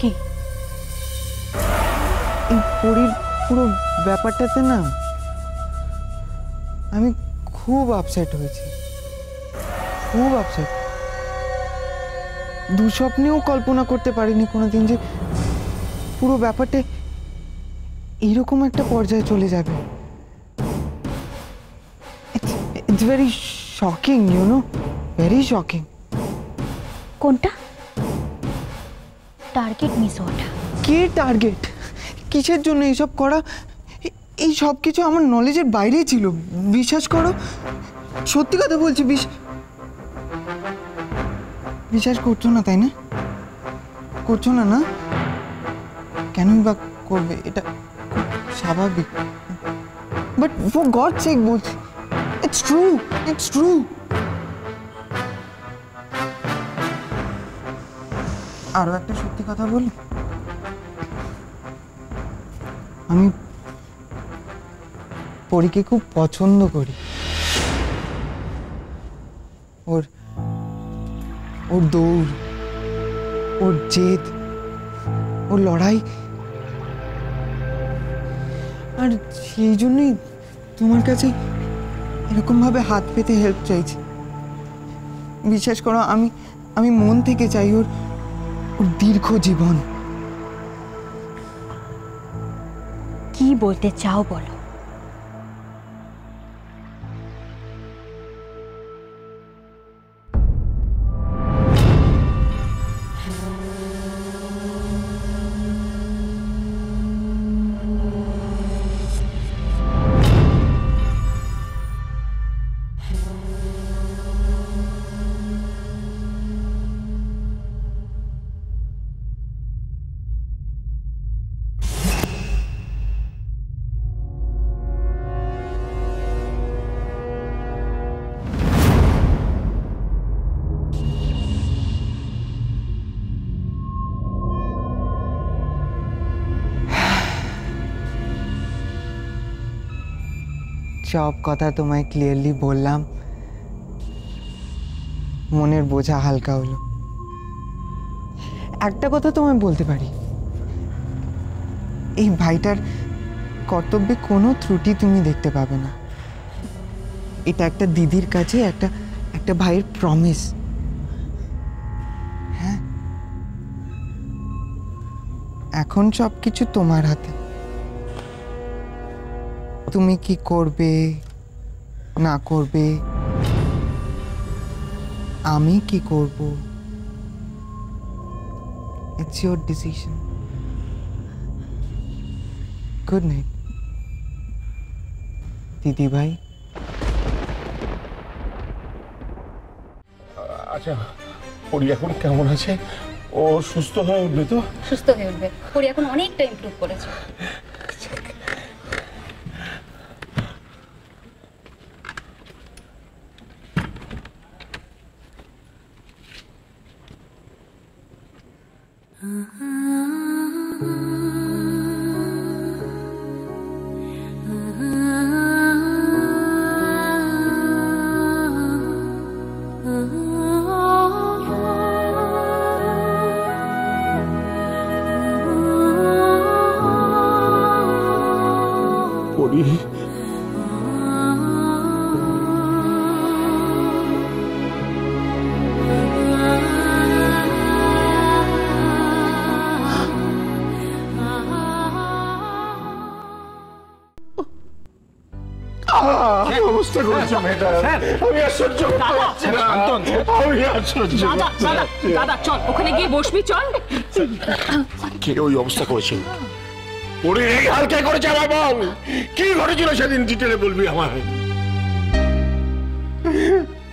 কি এই পরীর পুরো ব্যাপারটাতে না আমি খুব আপসেট হয়েছি, খুব আপসেট। দুঃস্বপ্নেও কল্পনা করতে পারিনি কোনোদিন যে পুরো ব্যাপারটা এইরকম একটা পর্যায়ে চলে যাবে। It's very shocking, you know, very shocking. কোনটা? টার্গেট মিস হওয়াটা। কে টার্গেট? কিসের জন্য এইসব করা? এই সব কিছু আমার নলেজের বাইরেই ছিল, বিশ্বাস করো, সত্যি কথা বলছি। বিশ্বাস করছো না তাই না? করছো না? না কেনই বা করবে? এটা স্বাভাবিক। বাট ফর গড সেক বলছি, ইটস ট্রু, ইটস ট্রু। আরো একটা সত্যি কথা বলি, আমি পরীকে খুব পছন্দ করি। ওর ওর দৌড়, ওর জেদ, ওর লড়াই, আর সেই জন্যই তোমার কাছে এরকম ভাবে হাত পেতে হেল্প চাইছি। বিশ্বাস করো, আমি মন থেকে চাই ওর দীর্ঘ জীবন। কি বলতে চাও বলো? সব কথা তোমায় ক্লিয়ারলি বললাম, মনের বোঝা হালকা হলো। একটা কথা তোমায় বলতে পারি, এই ভাইটার কর্তব্যে কোনো ত্রুটি তুমি দেখতে পাবে না। এটা একটা দিদির কাছে একটা ভাইয়ের প্রমিস। হ্যাঁ, এখন সবকিছু তোমার হাতে। তুমি কি করবে না করবে, আমি কি করব, it's your decision. Good night দিদি ভাই। আচ্ছা, পরি এখন কেমন আছে? ও সুস্থ হয়ে উঠবে তো? সুস্থ হয়ে উঠবে। পরি এখন অনেকটা ইমপ্রুভ করেছে। পরি, অবস্থা করেছে মেয়েটা, আমি আর সহ্য করতে পারছি না। আমি আর সহ্য দাদা চল, ওখানে গিয়ে বসবি, চল। কে ওই অবস্থা করেছিল? ওরে এই হাল কে করেছে আমার বল? কি ঘটেছিল সেদিন ডিটেলে বলবি আমায়।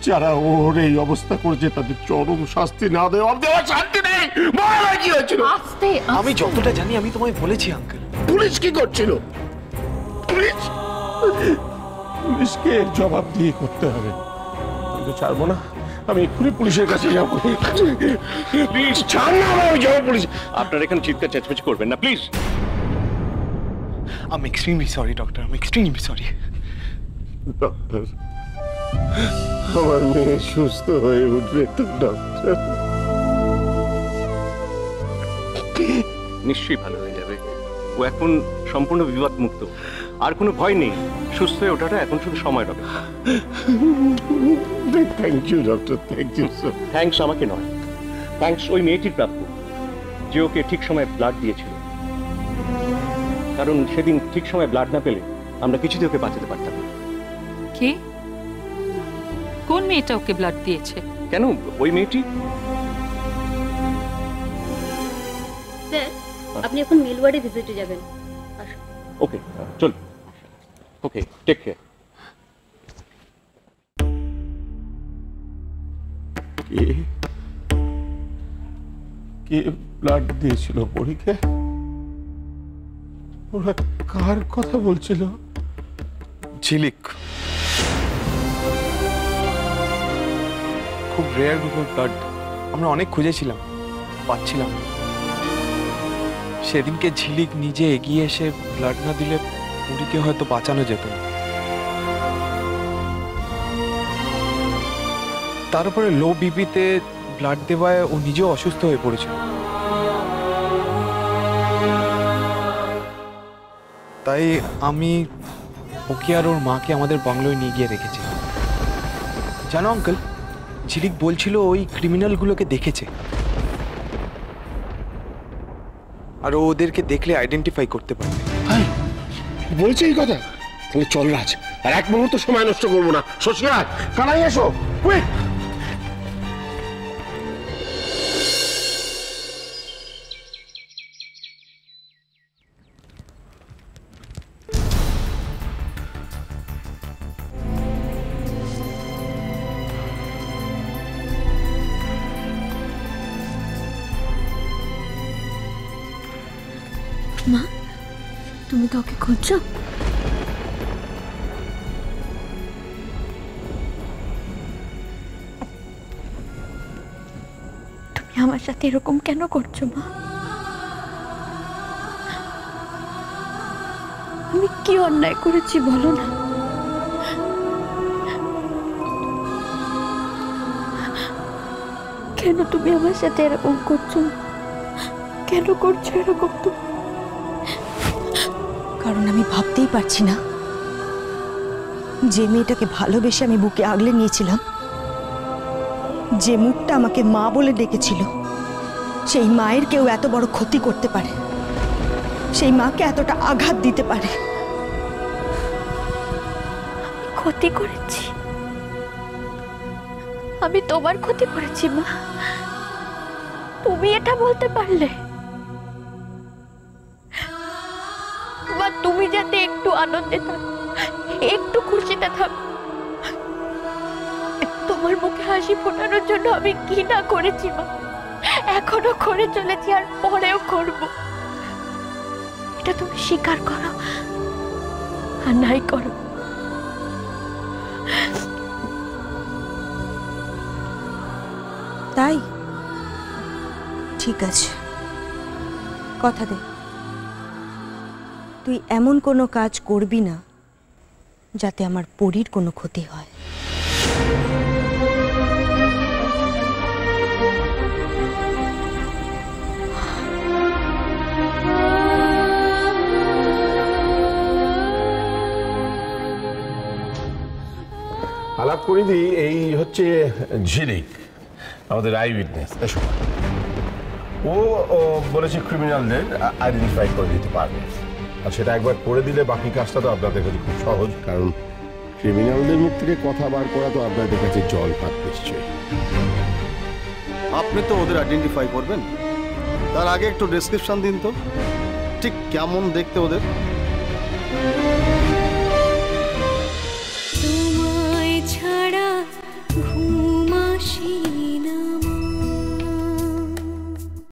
যারা ওর এই অবস্থা করেছে তাদের চরম শাস্তি না দেওয়া অব্দি আমার শান্তি নেই। বল কি হয়েছিল? আস্তে আমি যতটা জানি আমি তোমায় বলেছি আঙ্কেল। পুলিশ কি করছিল? পুলিশকে জবাব দিয়ে করতে হবে। আমি তো ছাড়বো না, আমি এক্ষুনি পুলিশের কাছে যাবো। প্লিজ ছাড় না, আমি যাবো পুলিশ। আপনার এখানে চিৎকার চেঁচামেচি করবেন না please. I'm extremely sorry, doctor. I'm extremely sorry. Doctor, আমার মেয়ে সুস্থ হয়ে উঠবে তো ডক্টর? নিশ্চয়ই ভালো হয়ে যাবে। ও এখন সম্পূর্ণ বিপদ মুক্ত, আর কোনো ভয় নেই। সুস্থ হয়ে ওঠাটা এখন শুধু সময়ের অপেক্ষা। Thank you doctor, thank you sir. Thanks আমাকে নয়, থ্যাঙ্কস ওই মেয়েটির প্রাপ্য, যে ওকে ঠিক সময়ে ব্লাড দিয়েছিল। কারণ সেদিন ঠিক সময় ব্লাড না পেলে আমরা কিছুতে ওকে বাঁচাতে পারতাম না। কে? কোন মেয়েটা ওকে ব্লাড দিয়েছে? কেন, ওই মেয়েটি। স্যার, আপনি এখন মেল ওয়ার্ডে ভিজিটে যাবেন। আসুন। ওকে, চল। ওকে, টেক কেয়ার। কে ব্লাড দিয়েছিল পরীকে? ওরা কার কথা বলছিল? ঝিলিক। খুব রেয়ার গ্রুপের ব্লাড। আমরা অনেক খুঁজেছিলাম, পাচ্ছিলাম না। সেদিনকে ঝিলিক নিজে এগিয়ে এসে ব্লাড না দিলে পুরীকে হয়তো বাঁচানো যেত না। তার উপরে লো বিপিতে ব্লাড দেওয়ায় ও নিজেও অসুস্থ হয়ে পড়েছিল। তাই আমি ওকে আর ওর মাকে আমাদের বাংলোয় নিয়ে গিয়ে রেখেছি। জানো আঙ্কেল, ঝিলিক বলছিল ওই ক্রিমিনালগুলোকে দেখেছে, আর ও ওদেরকে দেখলে আইডেন্টিফাই করতে পারবে। বলছে এই কথা? তাহলে চল রাজ, আর এক মুহূর্ত সময় নষ্ট করবো না। শশী, কানাই এসো, কুইক। মা, তুমি কাউকে খুঁজছো? তুমি আমার সাথে এরকম কেন করছো মা? আমি কি অন্যায় করেছি বলো না? কেন তুমি আমার সাথে এরকম করছো? কেন করছো এরকম তুমি? কারণ আমি ভাবতেই পারছি না, যে মেয়েটাকে ভালোবেসে আমি বুকে আগলে নিয়েছিলাম, যে মুখটা আমাকে মা বলে ডেকেছিল, সেই মায়ের কেউ এত বড় ক্ষতি করতে পারে, সেই মাকে এতটা আঘাত দিতে পারে। ক্ষতি করেছি? আমি তোমার ক্ষতি করেছি মা? তুমি এটা বলতে পারলে? মা, তুমি যাতে একটু আনন্দে থাকো, একটু খুশিতে থাকো, তোমার মুখে হাসি ফোটানোর জন্য আমি কি না করেছি মা, এখনো করে চলেছি আর পরেও করব। এটা তুমি স্বীকার করো আর নাই করো। তাই ঠিক আছে, কথা দে, তুই এমন কোনো কাজ করবি না যাতে আমার পরীর কোনো ক্ষতি হয়। আলাপ করে দিই, এই হচ্ছে ঝিলিক, আমাদের আই উইটনেস। এসো। ও বলেছে ক্রিমিনালদের আইডেন্টিফাই করে দিতে পারবে, আর সেটা একবার করে দিলে বাকি কাজটা তো আপনাদের কাছে খুব সহজ। কারণ ক্রিমিনালদের মুখ থেকে কথা বার করা তো আপনাদের কাছে জল পাত নিশ্চয়ই। আপনি তো ওদের আইডেন্টিফাই করবেন, তার আগে একটু ডেসক্রিপশন দিন তো, ঠিক কেমন দেখতে ওদের।